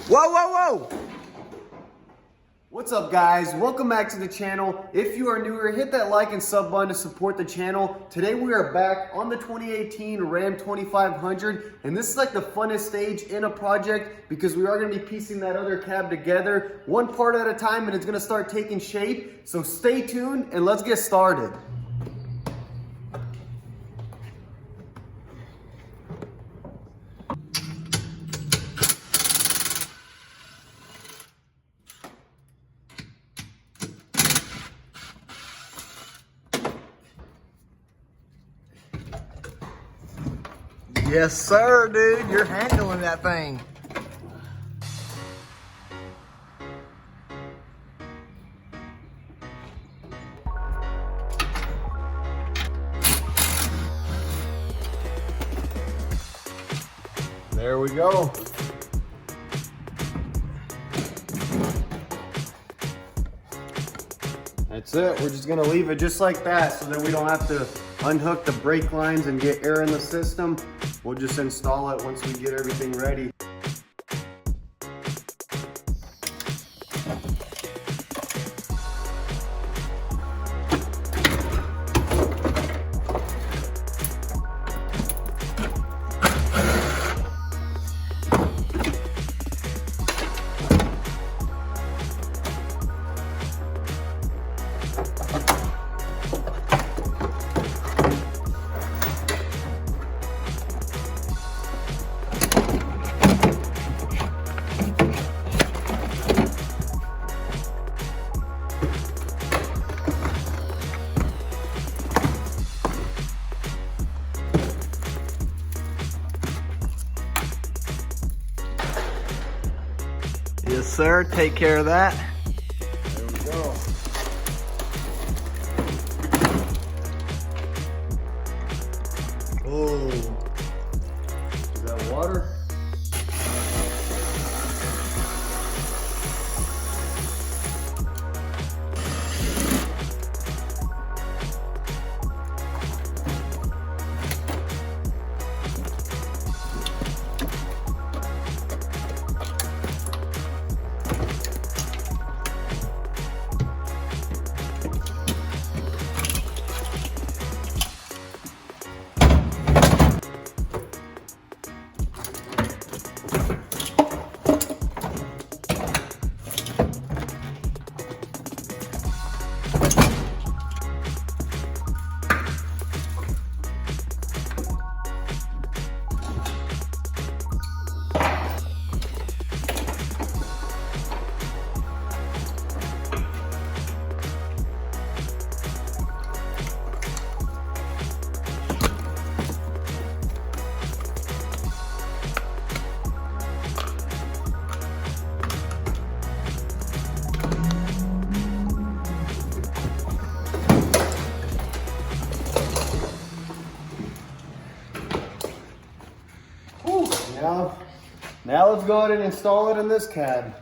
Whoa, whoa, whoa! What's up, guys? Welcome back to the channel. If you are newer, hit that like and sub button to support the channel. Today we are back on the 2018 Ram 2500, and this is like the funnest stage in a project because we are going to be piecing that other cab together one part at a time, and it's going to start taking shape. So stay tuned and let's get started. Yes, sir, dude. You're handling that thing. There we go. That's it. We're just gonna leave it just like that so that we don't have to unhook the brake lines and get air in the system. We'll just install it once we get everything ready. Yes, sir. Take care of that. There we go. Oh, is that water? Now let's go ahead and install it in this cab.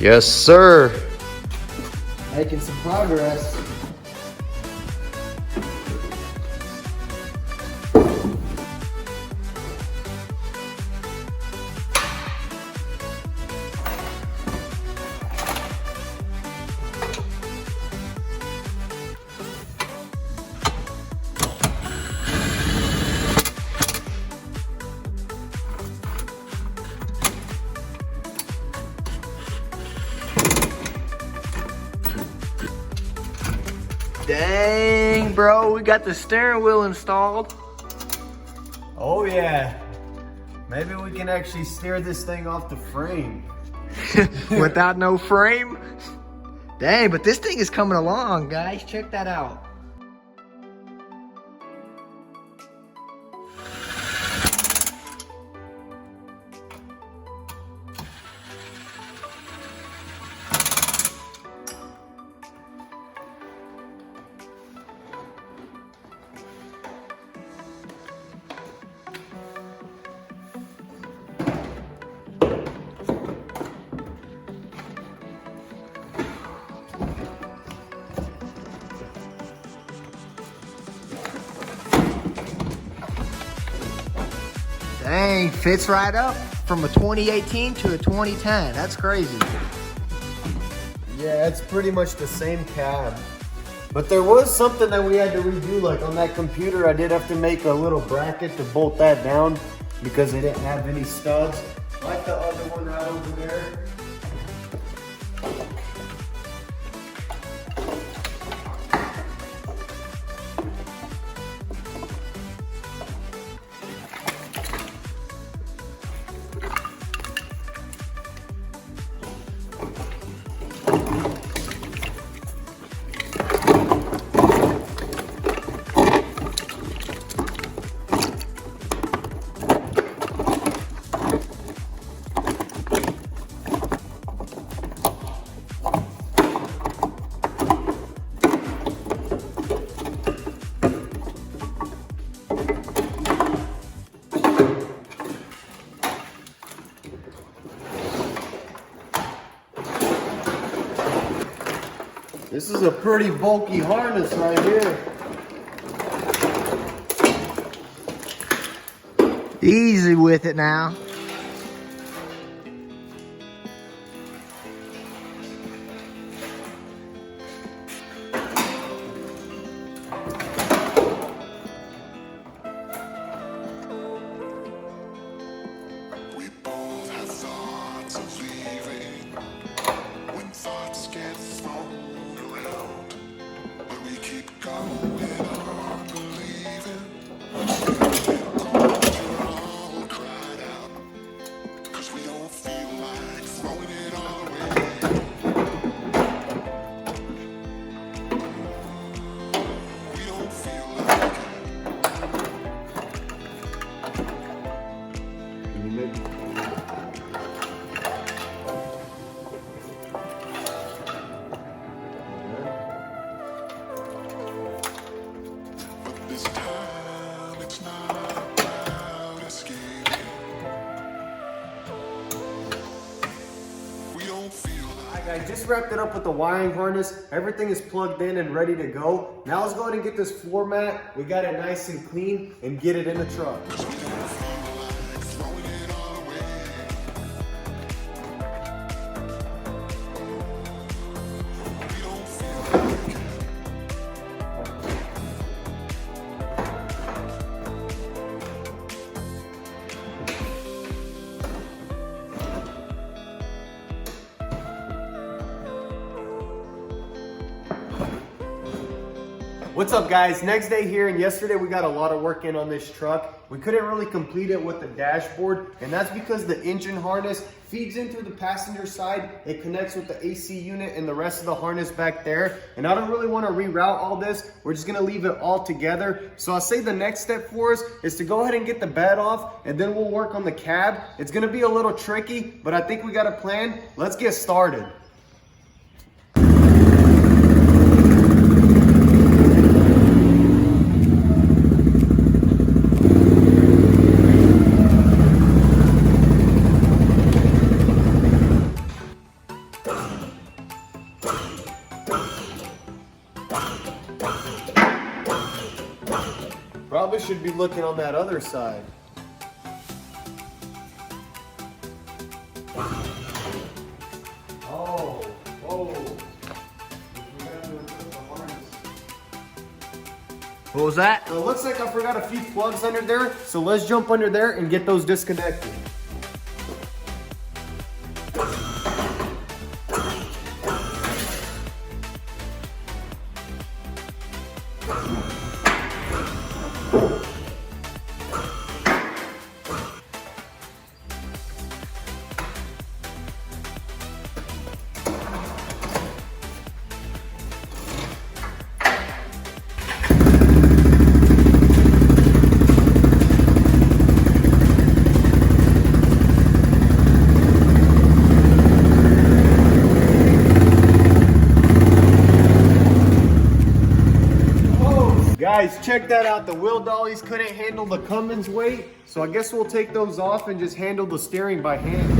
Yes, sir. Making some progress. Dang, bro, we got the steering wheel installed. Oh yeah. Maybe we can actually steer this thing off the frame. Without no frame. Dang, but this thing is coming along, guys. Check that out. Dang, fits right up from a 2018 to a 2010. That's crazy. Yeah, it's pretty much the same cab. But there was something that we had to redo, like on that computer, I did have to make a little bracket to bolt that down because they didn't have any studs. Like the other one right over there. This is a pretty bulky harness right here. Easy with it now. I just wrapped it up with the wiring harness. Everything is plugged in and ready to go. Now let's go ahead and get this floor mat. We got it nice and clean and get it in the truck. What's up guys, next day here, and yesterday we got a lot of work in on this truck. We couldn't really complete it with the dashboard, and that's because the engine harness feeds into the passenger side. It connects with the AC unit and the rest of the harness back there. And I don't really want to reroute all this. We're just gonna leave it all together. So I'll say the next step for us is to go ahead and get the bed off, and then we'll work on the cab. It's gonna be a little tricky, but I think we got a plan. Let's get started. Probably should be looking on that other side. Oh, whoa. What was that? So it looks like I forgot a few plugs under there, so let's jump under there and get those disconnected. Guys, check that out. The wheel dollies couldn't handle the Cummins weight, so I guess we'll take those off and just handle the steering by hand.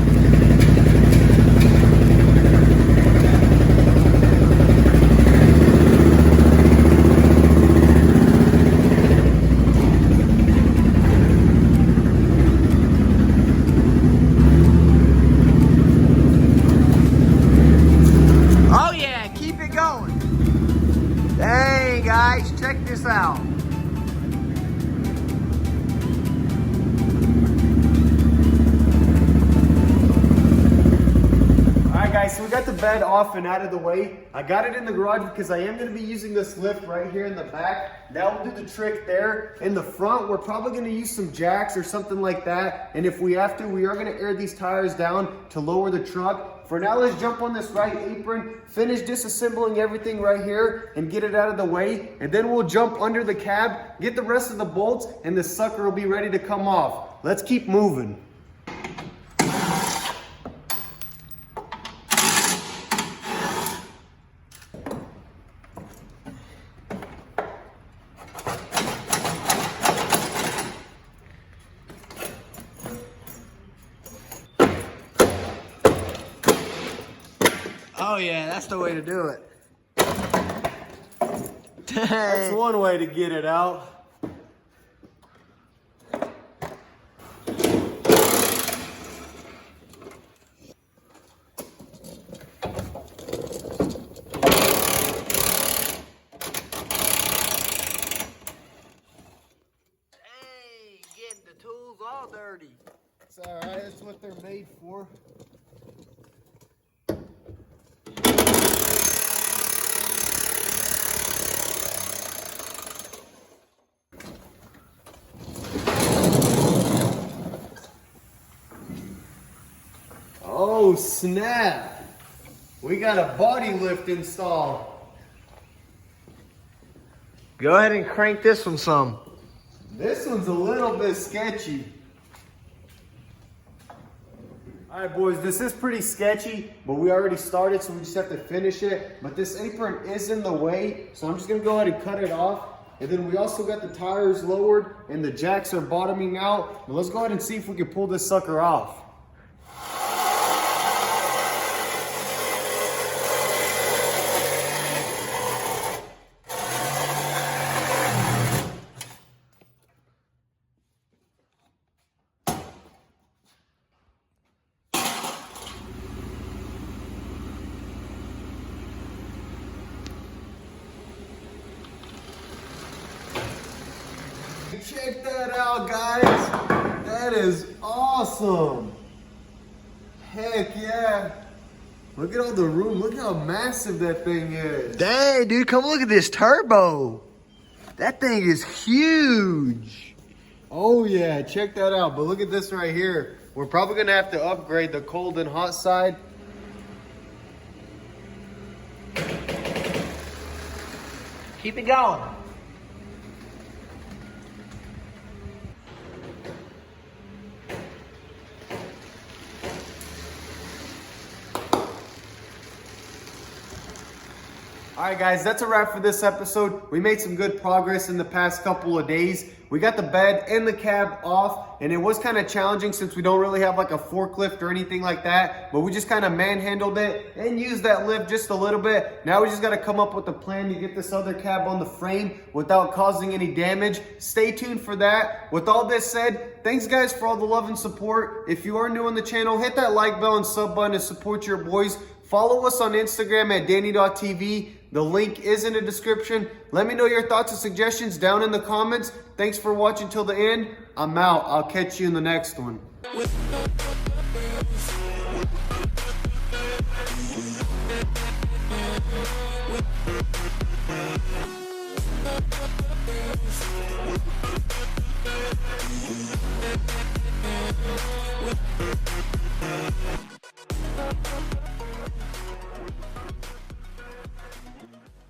Oh yeah, keep it going. Hey guys, check this out. Alright guys, so we got the bed off and out of the way. I got it in the garage because I am going to be using this lift right here in the back. That will do the trick there. In the front, we're probably going to use some jacks or something like that. And if we have to, we are going to air these tires down to lower the truck. For now, let's jump on this right apron, finish disassembling everything right here and get it out of the way. And then we'll jump under the cab, get the rest of the bolts, and the sucker will be ready to come off. Let's keep moving. Oh yeah, that's the way to do it. That's one way to get it out. Dang, getting the tools all dirty. It's alright, that's what they're made for. Oh snap! We got a body lift installed. Go ahead and crank this one some. This one's a little bit sketchy. Alright boys, this is pretty sketchy, but we already started, so we just have to finish it. But this apron is in the way, so I'm just going to go ahead and cut it off. And then we also got the tires lowered and the jacks are bottoming out. But let's go ahead and see if we can pull this sucker off. Check that out, guys. That is awesome. Heck yeah. Look at all the room. Look how massive that thing is. Dang, dude, come look at this turbo. That thing is huge. Oh yeah, check that out. But look at this right here. We're probably gonna have to upgrade the cold and hot side. Keep it going. Alright guys, that's a wrap for this episode. We made some good progress in the past couple of days. We got the bed and the cab off, and it was kind of challenging since we don't really have like a forklift or anything like that, but we just kind of manhandled it and used that lift just a little bit. Now we just got to come up with a plan to get this other cab on the frame without causing any damage. Stay tuned for that. With all this said, thanks guys for all the love and support. If you are new on the channel, hit that like bell and sub button to support your boys. Follow us on Instagram at Danny.TV. The link is in the description. Let me know your thoughts and suggestions down in the comments. Thanks for watching till the end. I'm out. I'll catch you in the next one.